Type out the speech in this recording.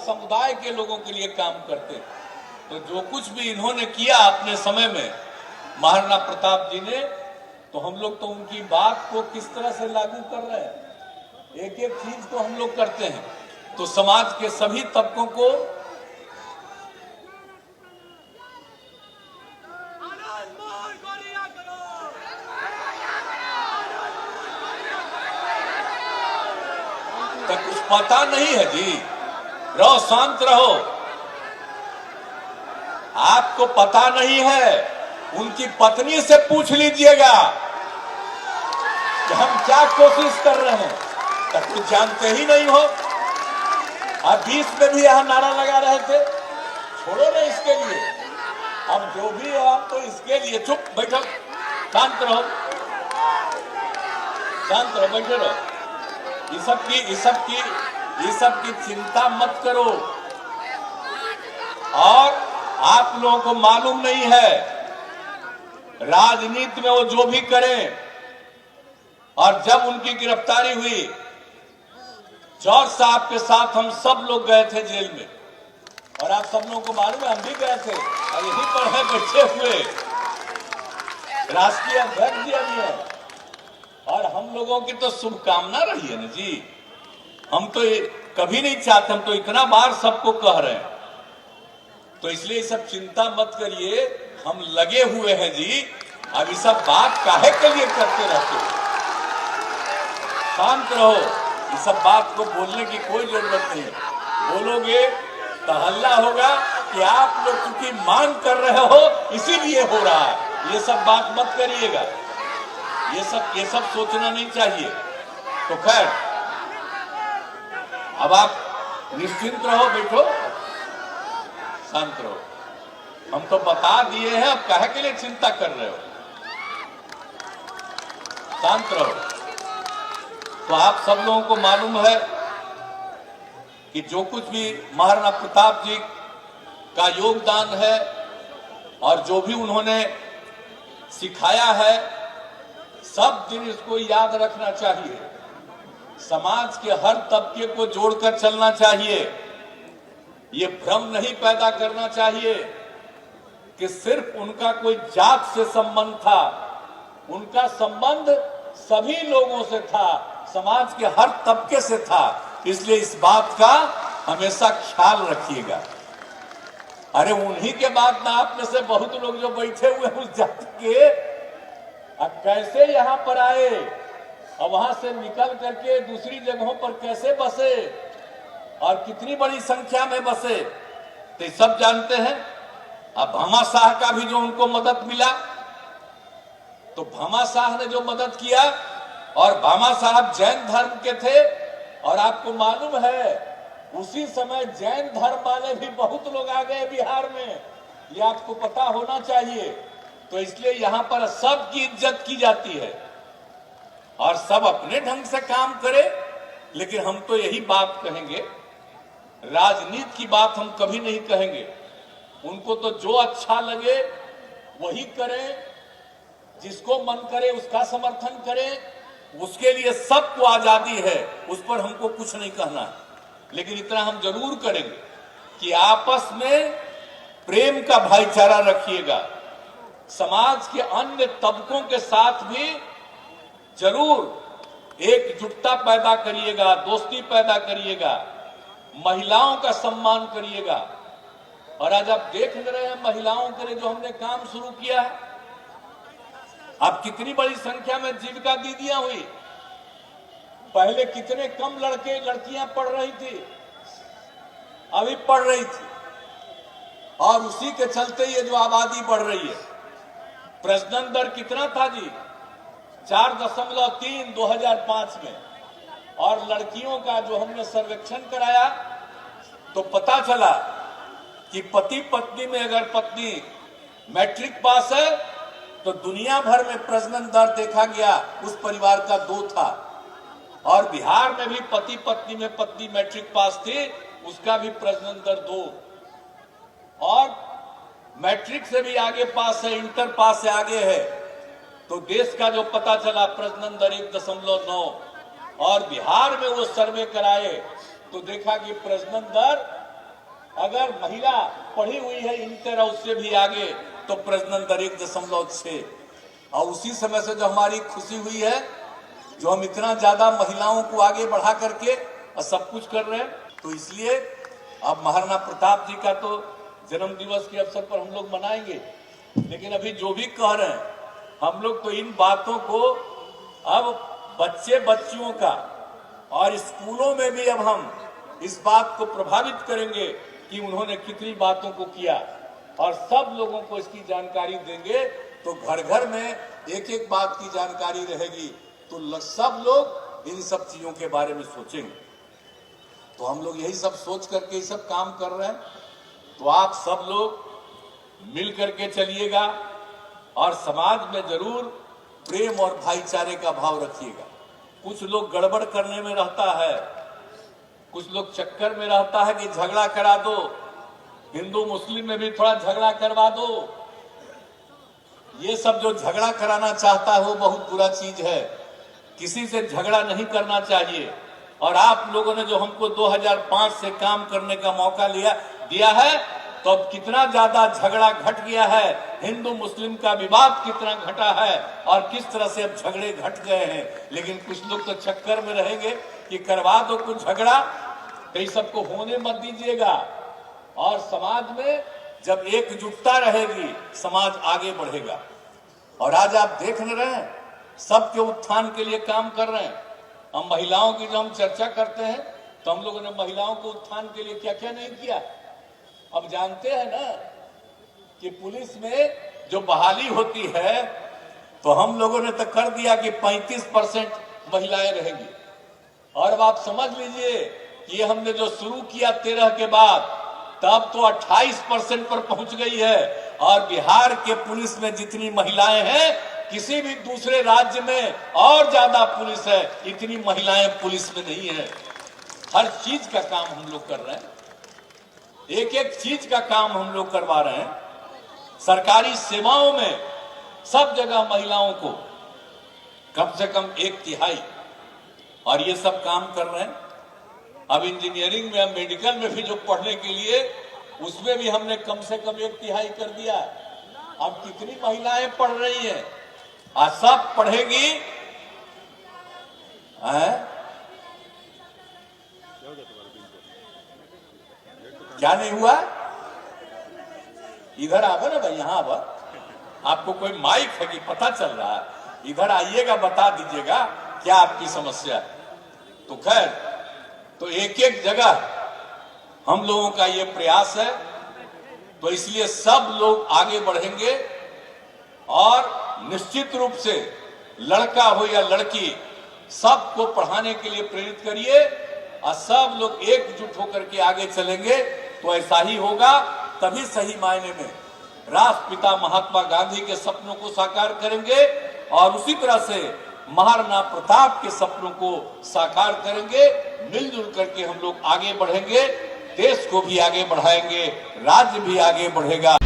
समुदाय के लोगों के लिए काम करते हैं। तो जो कुछ भी इन्होंने किया अपने समय में महाराणा प्रताप जी ने, तो हम लोग तो उनकी बात को किस तरह से लागू कर रहे हैं, एक एक चीज को हम लोग करते हैं। तो समाज के सभी तबकों को तो कुछ पता नहीं है जी, रहो शांत रहो। आपको पता नहीं है, उनकी पत्नी से पूछ लीजिएगा कि हम क्या कोशिश कर रहे हैं, तब कुछ जानते ही नहीं हो। आप बीच में भी यहां नारा लगा रहे थे, छोड़ो ना इसके लिए, अब जो भी हो आप तो इसके लिए चुप बैठो, शांत रहो, शांत रहो, बैठे रहो। ये सब की चिंता मत करो। और आप लोगों को मालूम नहीं है, राजनीति में वो जो भी करें, और जब उनकी गिरफ्तारी हुई, जॉर्ज साहब के साथ हम सब लोग गए थे जेल में, और आप सब लोगों को मालूम है हम भी गए थे, और यहीं पर है बैठे हुए राष्ट्रीय अध्यक्ष जी अभी है। और हम लोगों की तो शुभकामना रही है ना जी, हम तो कभी नहीं चाहते, हम तो इतना बार सबको कह रहे हैं। तो इसलिए सब चिंता मत करिए, हम लगे हुए हैं जी। अब ये सब बात काहे के लिए करते रहते हो, शांत रहो। ये सब बात को बोलने की कोई जरूरत नहीं है, बोलोगे तो हल्ला होगा कि आप लोग क्योंकि मांग कर रहे हो इसीलिए हो रहा है। ये सब बात मत करिएगा, ये सब सोचना नहीं चाहिए। तो खैर अब आप निश्चिंत रहो, बैठो, शांत रहो। हम तो बता दिए हैं, अब काहे के लिए चिंता कर रहे हो, शांत रहो। तो आप सब लोगों को मालूम है कि जो कुछ भी महाराणा प्रताप जी का योगदान है और जो भी उन्होंने सिखाया है, सब दिन इसको याद रखना चाहिए। समाज के हर तबके को जोड़कर चलना चाहिए। ये भ्रम नहीं पैदा करना चाहिए कि सिर्फ उनका कोई जात से संबंध था, उनका संबंध सभी लोगों से था, समाज के हर तबके से था। इसलिए इस बात का हमेशा ख्याल रखिएगा। अरे उन्हीं के बाद ना आप में से बहुत लोग जो बैठे हुए उस जाति के, अब कैसे यहां पर आए और वहां से निकल करके दूसरी जगहों पर कैसे बसे और कितनी बड़ी संख्या में बसे, तो सब जानते हैं। अब भामा शाह का भी जो उनको मदद मिला, तो भामा शाह ने जो मदद किया, और भामा साहब जैन धर्म के थे, और आपको मालूम है उसी समय जैन धर्म वाले भी बहुत लोग आ गए बिहार में, ये आपको पता होना चाहिए। तो इसलिए यहां पर सबकी इज्जत की जाती है और सब अपने ढंग से काम करे। लेकिन हम तो यही बात कहेंगे, राजनीति की बात हम कभी नहीं कहेंगे। उनको तो जो अच्छा लगे वही करें, जिसको मन करे उसका समर्थन करें, उसके लिए सबको आजादी है, उस पर हमको कुछ नहीं कहना है। लेकिन इतना हम जरूर करेंगे कि आपस में प्रेम का भाईचारा रखिएगा। समाज के अन्य तबकों के साथ भी जरूर एकजुटता पैदा करिएगा, दोस्ती पैदा करिएगा, महिलाओं का सम्मान करिएगा। और आज आप देख रहे हैं महिलाओं के लिए जो हमने काम शुरू किया है, अब कितनी बड़ी संख्या में जीविका दीदियां हुई। पहले कितने कम लड़के लड़कियां पढ़ रही थी, अभी पढ़ रही थी, और उसी के चलते ये जो आबादी बढ़ रही है। प्रजनन दर कितना था जी, 4.3 2005 में, और लड़कियों का जो हमने सर्वेक्षण कराया तो पता चला कि पति पत्नी में अगर पत्नी मैट्रिक पास है तो दुनिया भर में प्रजनन दर देखा गया उस परिवार का 2 था, और बिहार में भी पति पत्नी में पत्नी मैट्रिक पास थी, उसका भी प्रजनन दर 2, और मैट्रिक से भी आगे पास है, इंटर पास से आगे है। तो देश का जो पता चला प्रजनन दर 1.9, और बिहार में वो सर्वे कराए तो देखा कि प्रजनन दर अगर महिला पढ़ी हुई है इंटर और उससे भी आगे तो प्रजनन दर 1.6। और उसी समय से जो हमारी खुशी हुई है, जो हम इतना ज्यादा महिलाओं को आगे बढ़ा करके और सब कुछ कर रहे हैं, तो इसलिए अब महाराणा प्रताप जी का तो जन्म दिवस के अवसर पर हम लोग मनाएंगे। लेकिन अभी जो भी कह रहे हैं हम लोग, तो इन बातों को अब बच्चे बच्चियों का और स्कूलों में भी अब हम इस बात को प्रभावित करेंगे कि उन्होंने कितनी बातों को किया, और सब लोगों को इसकी जानकारी देंगे। तो घर घर में एक एक बात की जानकारी रहेगी, तो सब लोग इन सब चीजों के बारे में सोचेंगे। तो हम लोग यही सब सोच करके ये सब काम कर रहे हैं। तो आप सब लोग मिल करके चलिएगा और समाज में जरूर प्रेम और भाईचारे का भाव रखिएगा। कुछ लोग गड़बड़ करने में रहता है, कुछ लोग चक्कर में रहता है कि झगड़ा करा दो, हिंदू मुस्लिम में भी थोड़ा झगड़ा करवा दो। ये सब जो झगड़ा कराना चाहता है वो बहुत बुरा चीज है। किसी से झगड़ा नहीं करना चाहिए। और आप लोगों ने जो हमको 2005 से काम करने का मौका दिया है, तो अब कितना ज्यादा झगड़ा घट गया है, हिंदू मुस्लिम का विवाद कितना घटा है और किस तरह से अब झगड़े घट गए हैं। लेकिन कुछ लोग तो चक्कर में रहेंगे कि करवा दो कुछ झगड़ा, तो इस सबको होने मत दीजिएगा। और समाज में जब एकजुटता रहेगी, समाज आगे बढ़ेगा। और आज आप देख रहे हैं सबके उत्थान के लिए काम कर रहे हैं। हम महिलाओं की जब हम चर्चा करते हैं तो हम लोगों ने महिलाओं को उत्थान के लिए क्या क्या नहीं किया। अब जानते हैं ना कि पुलिस में जो बहाली होती है, तो हम लोगों ने तो कर दिया कि 35% महिलाएं रहेंगी। और अब आप समझ लीजिए कि ये हमने जो शुरू किया 13 के बाद, तब तो 28% पर पहुंच गई है। और बिहार के पुलिस में जितनी महिलाएं हैं, किसी भी दूसरे राज्य में और ज्यादा पुलिस है, इतनी महिलाएं पुलिस में नहीं है। हर चीज का काम हम लोग कर रहे हैं, एक एक चीज का काम हम लोग करवा रहे हैं। सरकारी सेवाओं में सब जगह महिलाओं को कम से कम 1/3, और ये सब काम कर रहे हैं। अब इंजीनियरिंग में, मेडिकल में भी जो पढ़ने के लिए, उसमें भी हमने कम से कम 1/3 कर दिया। अब कितनी महिलाएं पढ़ रही हैं, आज सब पढ़ेगी। क्या नहीं हुआ? इधर आवा ना भाई, यहां आवा। आपको कोई माइक है कि पता चल रहा है? इधर आइएगा, बता दीजिएगा क्या आपकी समस्या है। तो खैर, तो एक एक जगह हम लोगों का ये प्रयास है। तो इसलिए सब लोग आगे बढ़ेंगे और निश्चित रूप से लड़का हो या लड़की, सबको पढ़ाने के लिए प्रेरित करिए और सब लोग एकजुट होकर के आगे चलेंगे तो ऐसा ही होगा। तभी सही मायने में राष्ट्रपिता महात्मा गांधी के सपनों को साकार करेंगे और उसी तरह से महाराणा प्रताप के सपनों को साकार करेंगे। मिलजुल करके हम लोग आगे बढ़ेंगे, देश को भी आगे बढ़ाएंगे, राज्य भी आगे बढ़ेगा।